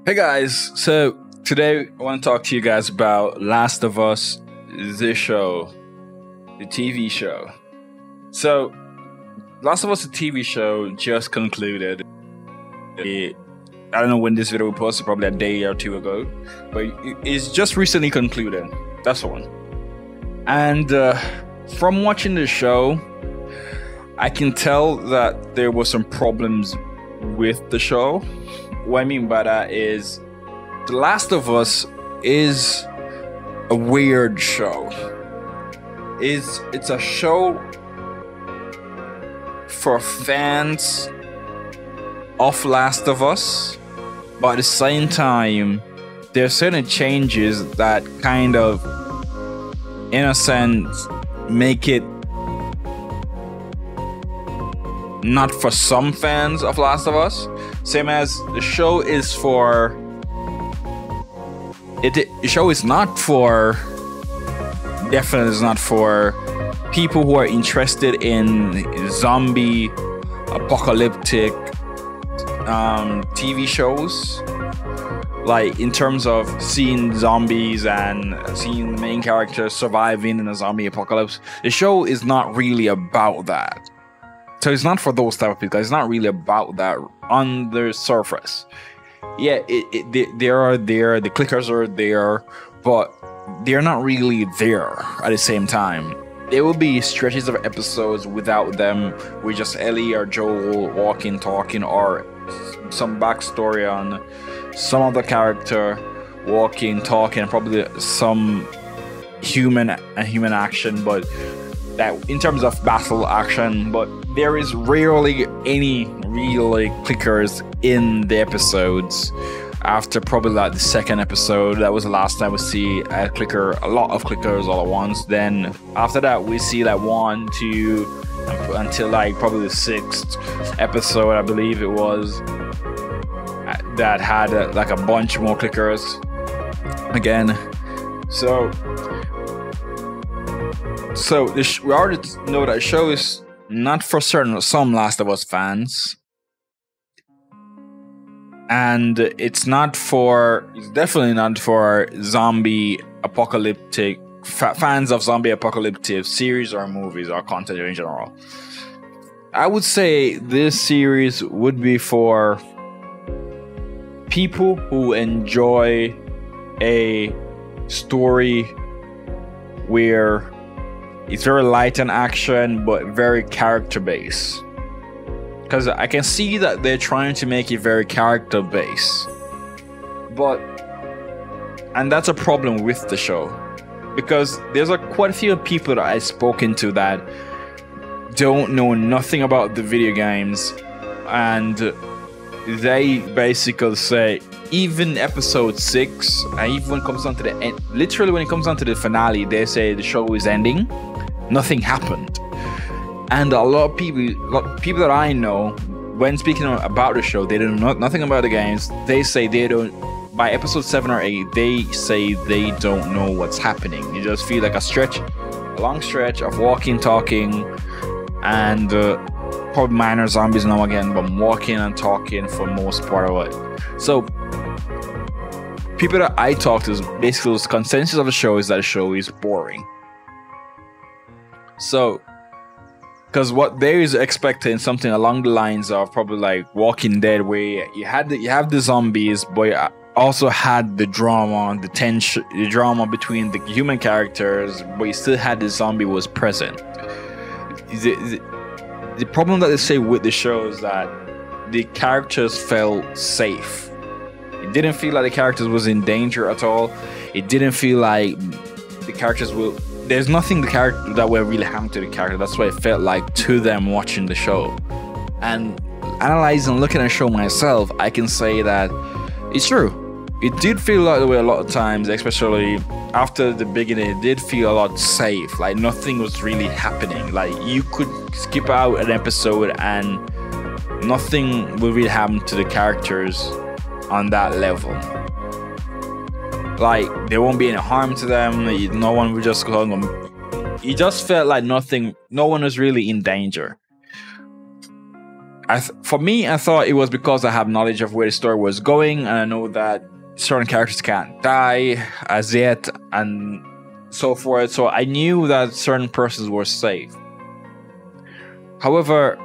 Hey guys, so today I want to talk to you guys about Last of Us, the show, the TV show. So, Last of Us, the TV show, just concluded. I don't know when this video was posted, probably a day or two ago, but it's just recently concluded. That's the one. And from watching the show, I can tell that there were some problems with the show. What I mean by that is The Last of Us is a weird show. It's a show for fans of Last of Us, but at the same time there are certain changes that kind of, in a sense, make it not for some fans of Last of Us. Same as the show is for the show is not for, definitely is not for people who are interested in zombie apocalyptic TV shows, like in terms of seeing zombies and seeing the main characters surviving in a zombie apocalypse. The show is not really about that. So it's not for those type of people. It's not really about that on the surface. Yeah, they are there. The clickers are there, but they're not really there at the same time. There will be stretches of episodes without them, with just Ellie or Joel walking, talking, or some backstory on some other character walking, talking, probably some human action, but that in terms of battle action, but there is rarely any real clickers in the episodes. After probably like the second episode, that was the last time we see a lot of clickers all at once. Then after that, we see like 1, 2, until like probably the 6th episode, I believe it was, that had like a bunch more clickers again. So we already know that the show is not for some Last of Us fans, and it's definitely not for zombie apocalyptic fans of zombie apocalyptic series or movies or content in general. I would say this series would be for people who enjoy a story where it's very light in action, but very character-based. Because I can see that they're trying to make it very character-based. And that's a problem with the show. Because there's quite a few people that I've spoken to that don't know nothing about the video games. And they basically say, even episode 6, and even when it comes down to the end, literally when it comes down to the finale, they say the show is ending. Nothing happened. And a lot of people that I know, when speaking about the show, they don't know nothing about the games. They say they don't, by episode 7 or 8, they say they don't know what's happening. You just feel like a long stretch of walking, talking, and probably minor zombies now again, but walking and talking for most part of it. So people that I talk to, basically the consensus of the show is that the show is boring. So, because what they is expecting something along the lines of probably like Walking Dead, where you have the zombies, but you also had the drama, the tension, the drama between the human characters, but you still had the zombie was present. The problem that they say with the show is that the characters felt safe. It didn't feel like the characters was in danger at all. It didn't feel like the characters will. There's nothing that will really happen to the character. That's what it felt like to them watching the show. And analyzing and looking at the show myself, I can say that it's true. It did feel like the way a lot of times, especially after the beginning, it did feel a lot safe. Like nothing was really happening. Like you could skip out an episode and nothing will really happen to the characters on that level. Like there won't be any harm to them. No one will just go on. It just felt like no one was really in danger. For me, I thought it was because I have knowledge of where the story was going, and I know that certain characters can't die as yet, and so forth. So I knew that certain persons were safe. However,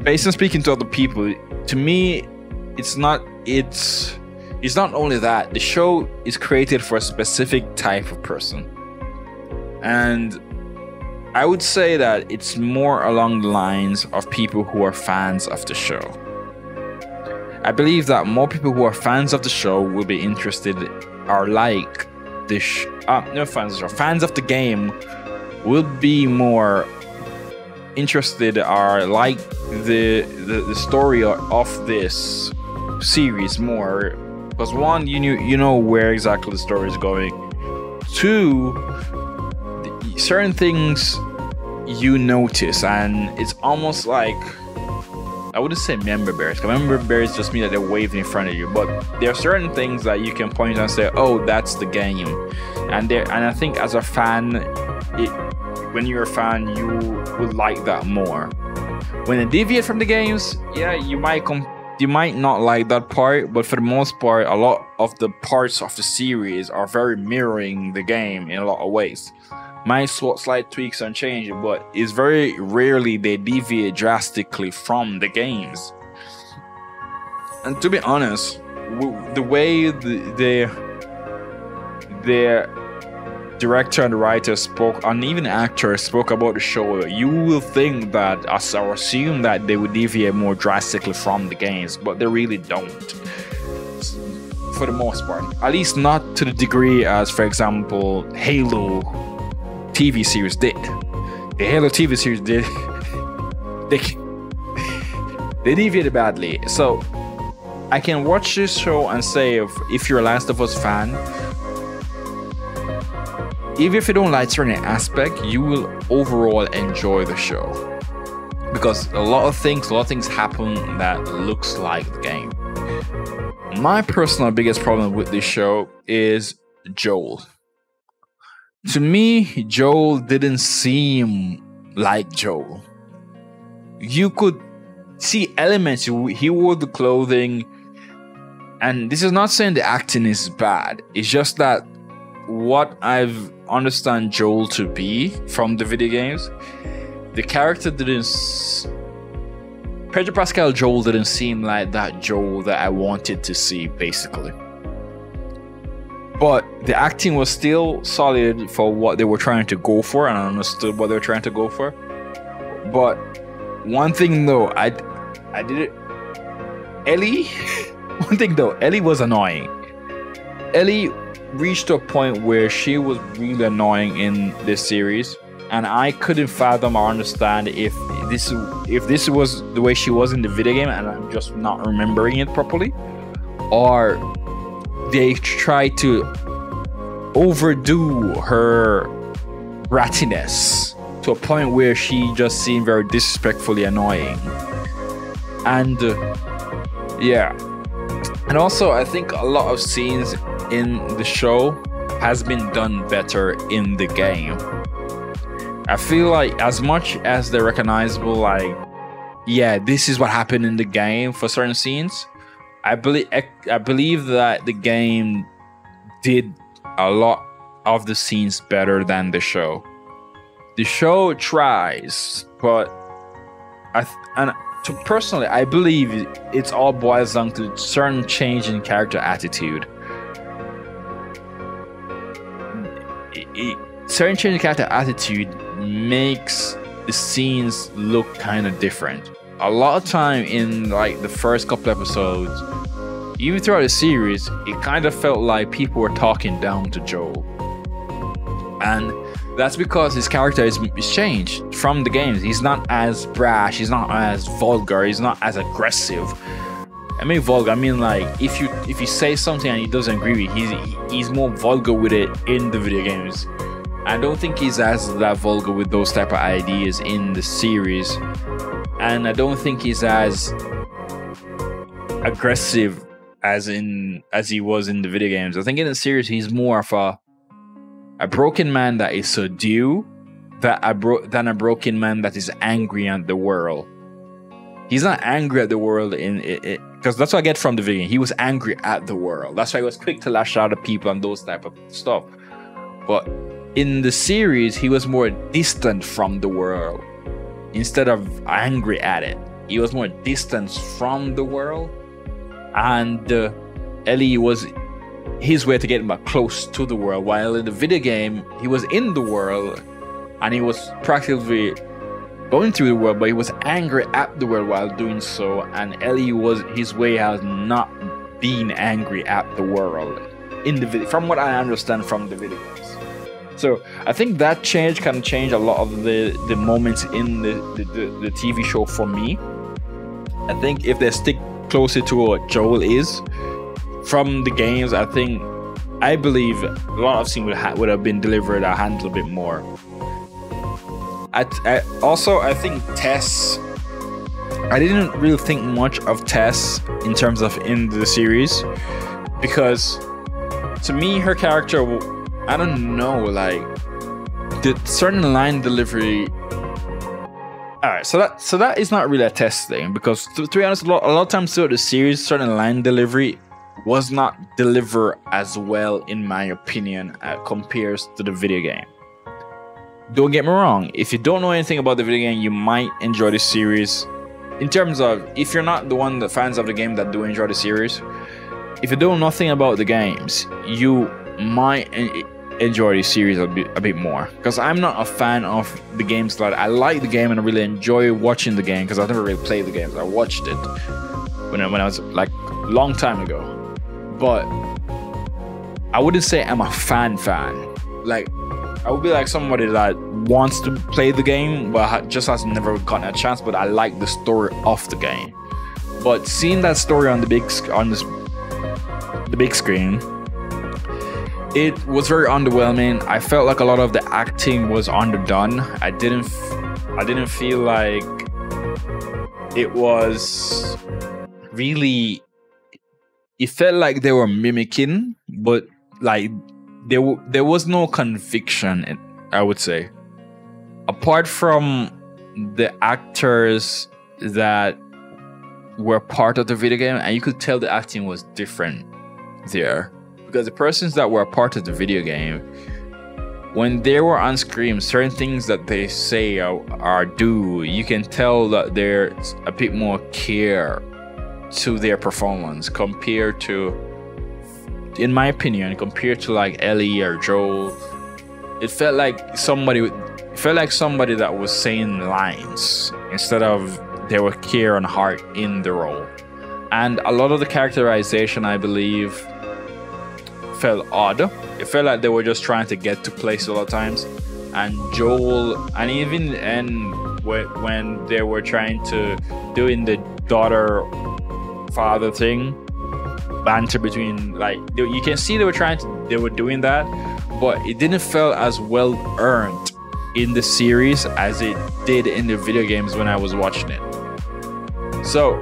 based on speaking to other people, to me, it's not only that. The show is created for a specific type of person, and I would say that it's more along the lines of people who are fans of the show. I believe that more people who are fans of the show will be interested, or like fans of the game will be more interested, or like the story of this series more. Because one, you know where exactly the story is going. Two, certain things you notice, and it's almost like, I wouldn't say member bears, because member bears just mean that they're waving in front of you, but there are certain things that you can point and say, oh, that's the game. And I think as a fan, when you're a fan, you would like that more. When they deviate from the games, yeah, you might not like that part, but for the most part, a lot of the parts of the series are very mirroring the game in a lot of ways. Might slight tweaks and change, but it's very rarely they deviate drastically from the games. And to be honest, the way the director and the writer spoke, and even the actors spoke about the show, you will think that, or assume that they would deviate more drastically from the games, but they really don't. For the most part, at least not to the degree as, for example, Halo TV series did. The Halo TV series did. They deviated badly. So I can watch this show and say, if you're a Last of Us fan, even if you don't like certain aspect, you will overall enjoy the show, because a lot of things happen that looks like the game. My personal biggest problem with this show is Joel. To me, Joel didn't seem like Joel. You could see elements. He wore the clothing, and this is not saying the acting is bad. It's just that what I've understand Joel to be from the video games, the character Pedro Pascal Joel didn't seem like that Joel that I wanted to see, basically. But the acting was still solid for what they were trying to go for, and I understood what they were trying to go for. But one thing though, I did it. Ellie, one thing though, Ellie was annoying. Ellie reached a point where she was really annoying in this series, and I couldn't fathom or understand if this was the way she was in the video game and I'm just not remembering it properly, or they tried to overdo her rattiness to a point where she just seemed very disrespectfully annoying. And yeah, and also I think a lot of scenes in the show has been done better in the game. I feel like as much as they're recognizable, like, yeah, this is what happened in the game for certain scenes, I believe that the game did a lot of the scenes better than the show. The show tries, but personally, I believe it's all boils down to certain change in character attitude. Certain change in character attitude makes the scenes look kind of different. A lot of time in like the first couple episodes, even throughout the series, it kind of felt like people were talking down to Joel. And that's because his character is changed from the games. He's not as brash, he's not as vulgar, he's not as aggressive. I mean vulgar, I mean like if you say something and he doesn't agree with you, he's more vulgar with it in the video games. I don't think he's as that vulgar with those type of ideas in the series. And I don't think he's as aggressive as he was in the video games. I think in the series he's more of a broken man that is subdued than a broken man that is angry at the world. He's not angry at the world in it because that's what I get from the video game. He was angry at the world. That's why he was quick to lash out at people and those type of stuff. But in the series, he was more distant from the world instead of angry at it. He was more distant from the world, and Ellie was his way to get back close to the world. While in the video game, he was in the world and he was practically going through the world, but he was angry at the world while doing so. And Ellie was his way has not been angry at the world in the video, from what I understand from the video games. So I think that change can change a lot of the moments in the TV show for me. I think if they stick closer to what Joel is from the games, I believe a lot of scenes would have been delivered a handle a bit more. I think Tess, I didn't really think much of Tess in terms of in the series, because to me her character, I don't know, like the certain line delivery. Alright, so that is not really a Tess thing, because to be honest, a lot of times throughout the series, certain line delivery was not delivered as well, in my opinion, compared to the video game. Don't get me wrong, if you don't know anything about the video game, you might enjoy this series. In terms of, if you're not the fans of the game that do enjoy the series, if you know nothing about the games, you might enjoy this series a bit more. Because I'm not a fan of the games. That I like the game and I really enjoy watching the game, because I've never really played the games. I watched it when I was like a long time ago, but I wouldn't say I'm a fan. Like, I would be like somebody that wants to play the game but just has never gotten a chance, but I like the story of the game. But seeing that story on the big screen, it was very underwhelming. I felt like a lot of the acting was underdone. I didn't feel like it was really, it felt like they were mimicking, but like there was no conviction, I would say, apart from the actors that were part of the video game, and you could tell the acting was different there, because the persons that were part of the video game, when they were on screen, certain things that they say or do, you can tell that there's a bit more care to their performance compared to, in my opinion, compared to like Ellie or Joel. It felt like somebody that was saying lines instead of there were care and heart in the role. And a lot of the characterization, I believe, felt odd. It felt like they were just trying to get to places a lot of times. And Joel, and even when they were trying to doing the daughter-father thing, banter between, like, you can see they were doing that, but it didn't feel as well earned in the series as it did in the video games when I was watching it. So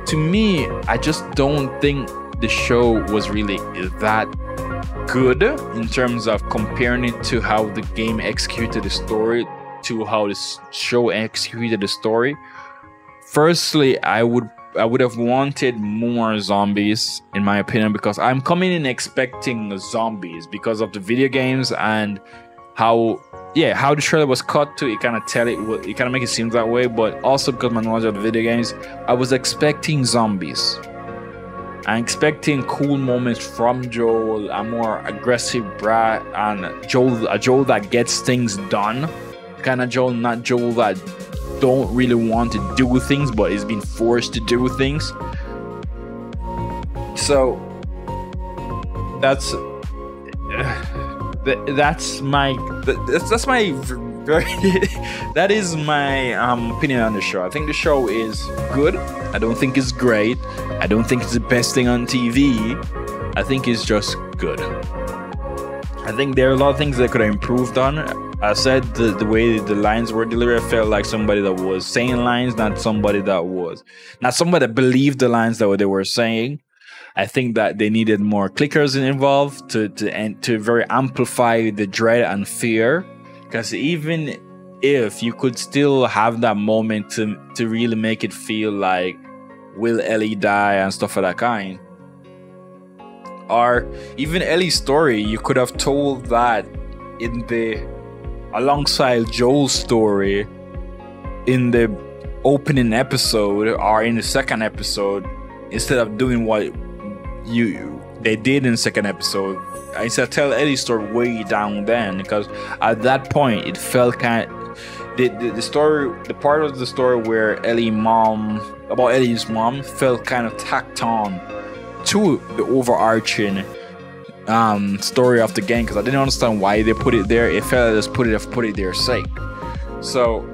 to me, I just don't think the show was really that good in terms of comparing it to how the game executed the story to how this show executed the story. Firstly, I would have wanted more zombies, in my opinion, because I'm coming in expecting zombies because of the video games and how the trailer was cut to. It kind of make it seem that way, but also because of my knowledge of the video games, I was expecting zombies. I'm expecting cool moments from Joel, a more aggressive brat, and a Joel that gets things done, kind of Joel, not Joel that don't really want to do things but is being forced to do things. So that's my that is my opinion on the show. I think the show is good. I don't think it's great. I don't think it's the best thing on TV. I think it's just good. I think there are a lot of things that could have improved on. I said the way the lines were delivered, I felt like somebody that was saying lines, not somebody that believed the lines that they were saying. I think that they needed more clickers involved to very amplify the dread and fear Because even if you could still have that moment to really make it feel like, will Ellie die and stuff of that kind, or even Ellie's story, you could have told that in the alongside Joel's story in the opening episode or in the second episode, instead of doing what they did in the second episode. Instead, tell Ellie's story way down then, because at that point it felt kind of, the story, the part of the story where Ellie's mom felt kind of tacked on to the overarching story of the game, because I didn't understand why they put it there. It felt like just put it there sake. So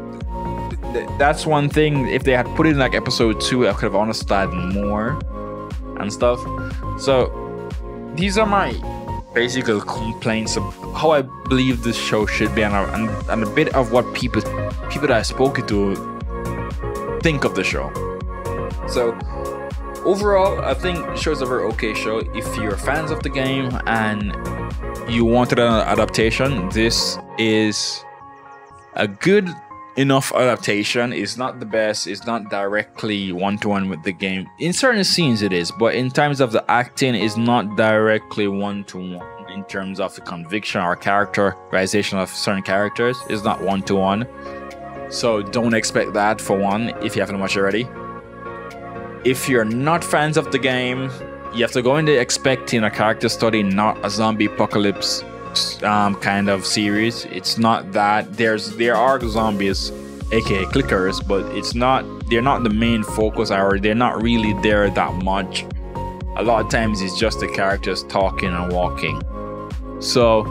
that's one thing. If they had put it in like episode 2, I could have understood more and stuff. So these are my basic complaints of how I believe this show should be, and a bit of what people that I've spoken to think of the show. So overall, I think the show is a very okay show. If you're fans of the game and you wanted an adaptation, this is a good enough adaptation. It's not the best. It's not directly one-to-one with the game. In certain scenes it is, but in terms of the acting, it's not directly one-to-one. In terms of the conviction or characterization of certain characters, it's not one-to-one. So don't expect that, for one, if you haven't watched already. If you're not fans of the game, you have to go into expecting a character study, not a zombie apocalypse kind of series. It's not that. There are zombies, aka clickers, but they're not the main focus, or they're not really there that much. A lot of times it's just the characters talking and walking. So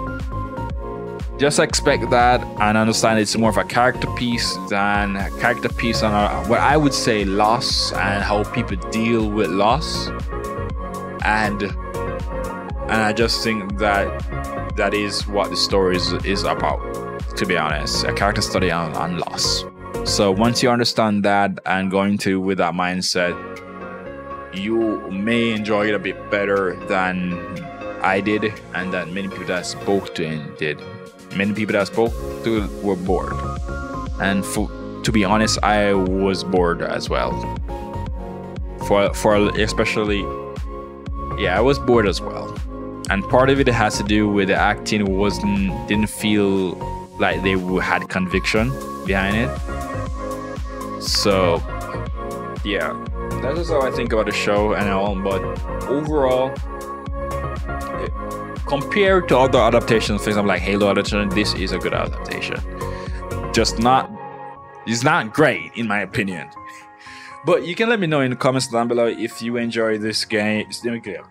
just expect that and understand it's more of a character piece than a character piece on what I would say loss and how people deal with loss. And I just think that is what the story is about, to be honest. A character study on loss. So once you understand that and go into with that mindset, you may enjoy it a bit better than I did, and that many people that I spoke to did. Many people that I spoke to were bored, and to be honest, I was bored as well. For especially, yeah, I was bored as well. And part of it has to do with the acting didn't feel like they had conviction behind it. So yeah, that is how I think about the show and all. But overall, compared to other adaptations, for example like Halo adaptation, this is a good adaptation. It's not great in my opinion. But you can let me know in the comments down below if you enjoy this game,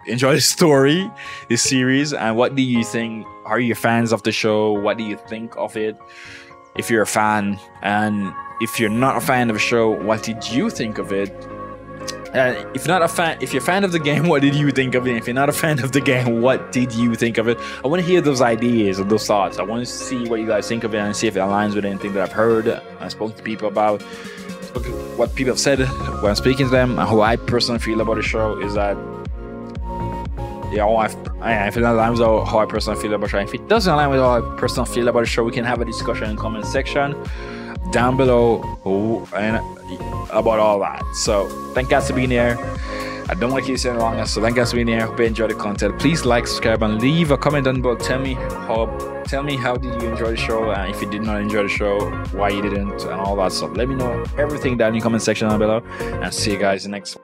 enjoy the story, this series, and what do you think? Are you fans of the show? What do you think of it? If you're a fan, and if you're not a fan of the show, what did you think of it? If you're a fan of the game, what did you think of it? If you're not a fan of the game, what did you think of it? I want to hear those ideas and those thoughts. I want to see what you guys think of it and see if it aligns with anything that I've heard and spoken to people about. What people have said when I'm speaking to them, and how I personally feel about the show is that, if it aligns with how I personally feel about the show. If it doesn't align with how I personally feel about the show, we can have a discussion in the comment section down below and about all that. So thank you guys for being here. I don't want to keep saying longer, so thank you guys for being here. Hope you enjoyed the content. Please like, subscribe, and leave a comment down below. Tell me how did you enjoy the show, and if you did not enjoy the show, why you didn't, and all that stuff. Let me know everything down in the comment section down below, and see you guys in the next one.